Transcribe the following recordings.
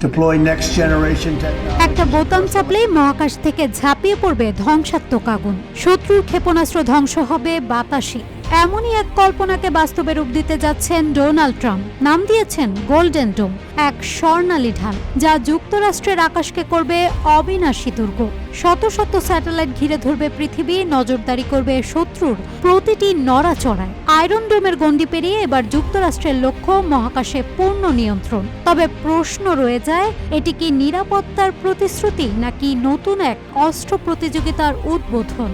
deploy next generation technology. একটা বোতাম চাপলেই মহাকাশ থেকে ঝাঁপিয়ে পড়বে ধ্বংসাত্মক আগুন, শত্রুর ক্ষেপণাস্ত্র ধ্বংস হবে বাতাসে। এমনই এক কল্পনাকে বাস্তবে রূপ দিতে যাচ্ছেন ডোনাল্ড ট্রাম্প। নাম দিয়েছেন গোল্ডেন ডোম, এক স্বর্ণালী ঢাল যা যুক্তরাষ্ট্রের আকাশকে করবে অবিনাশী দুর্গ। শত শত স্যাটেলাইট ঘিরে ধরবে পৃথিবী, নজরদারি করবে শত্রুর প্রতিটি নড়াচড়ায়। আয়রন ডোমের গণ্ডি পেরিয়ে এবার যুক্তরাষ্ট্রের লক্ষ্য মহাকাশে পূর্ণ নিয়ন্ত্রণ। তবে প্রশ্ন রয়ে যায়, এটি কি নিরাপত্তার প্রতিশ্রুতি নাকি নতুন এক অস্ত্র প্রতিযোগিতার উদ্বোধন?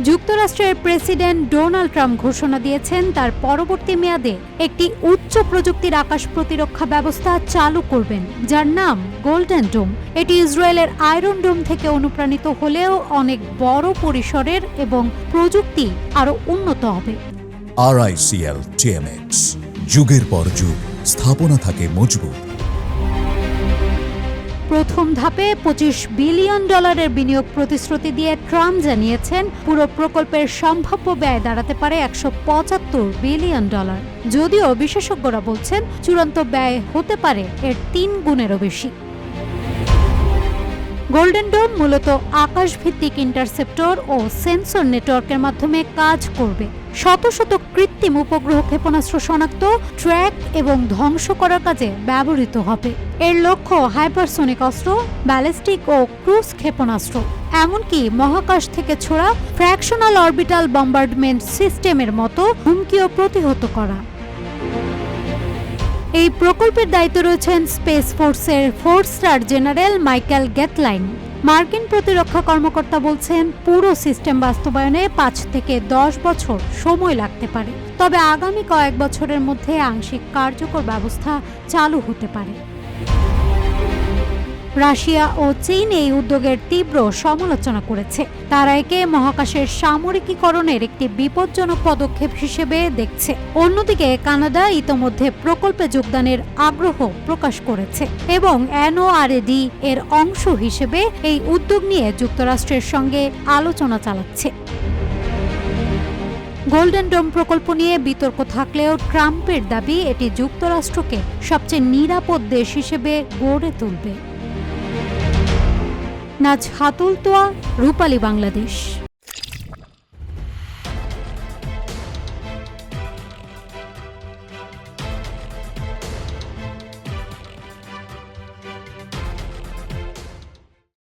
যুক্তরাষ্ট্রের প্রেসিডেন্ট ডোনাল্ড ট্রাম্প ঘোষণা দিয়েছেন তার পরবর্তী মেয়াদে একটি উচ্চ প্রযুক্তির আকাশ প্রতিরক্ষা ব্যবস্থা চালু করবেন, যার নাম গোল্ডেন ডোম। এটি ইসরায়েলের আয়রন ডোম থেকে অনুপ্রাণিত হলেও অনেক বড় পরিসরের এবং প্রযুক্তি আরও উন্নত হবে। RICL TMX, যুগের পর যুগ স্থাপনা থাকে মজবুত। প্রথম ধাপে $25 বিলিয়ন বিনিয়োগ প্রতিশ্রুতি দিয়ে ট্রাম্প জানিয়েছেন পুরো প্রকল্পের সম্ভাব্য ব্যয় দাঁড়াতে পারে $175 বিলিয়ন। যদিও বিশেষজ্ঞরা বলছেন চূড়ান্ত ব্যয় হতে পারে এর 3 গুণেরও বেশি। গোল্ডেন ডোম মূলত আকাশভিত্তিক ইন্টারসেপ্টর ও সেন্সর নেটওয়ার্কের মাধ্যমে কাজ করবে। শত শত কৃত্রিম উপগ্রহ ক্ষেপণাস্ত্র শনাক্ত, ট্র্যাক এবং ধ্বংস করার কাজে ব্যবহৃত হবে। এর লক্ষ্য হাইপারসোনিক অস্ত্র, ব্যালিস্টিক ও ক্রুজ ক্ষেপণাস্ত্র, এমনকি মহাকাশ থেকে ছোড়া ফ্র্যাকশনাল অরবিটাল বম্বার্ডমেন্ট সিস্টেমের মতো হুমকিও প্রতিহত করা। এই প্রকল্পের দায়িত্বে রয়েছেন স্পেস ফোর্সের 4 স্টার জেনারেল মাইকেল গেটলাইন। মার্কিন প্রতিরক্ষা কর্মকর্তা বলছেন পুরো সিস্টেম বাস্তবায়নে 5 থেকে 10 বছর সময় লাগতে পারে, তবে আগামী কয়েক বছরের মধ্যে আংশিক কার্যকর ব্যবস্থা চালু হতে পারে। রাশিয়া ও চীন এই উদ্যোগের তীব্র সমালোচনা করেছে। তারা একে মহাকাশের সামরিকীকরণের একটি বিপজ্জনক পদক্ষেপ হিসেবে দেখছে। অন্যদিকে কানাডা ইতোমধ্যে প্রকল্পে যোগদানের আগ্রহ প্রকাশ করেছে এবং NORAD এর অংশ হিসেবে এই উদ্যোগ নিয়ে যুক্তরাষ্ট্রের সঙ্গে আলোচনা চালাচ্ছে। গোল্ডেন ডোম প্রকল্প নিয়ে বিতর্ক থাকলেও ট্রাম্পের দাবি এটি যুক্তরাষ্ট্রকে সবচেয়ে নিরাপদ দেশ হিসেবে গড়ে তুলবে। নাজহাতুল তোয়া, রূপালী বাংলাদেশ।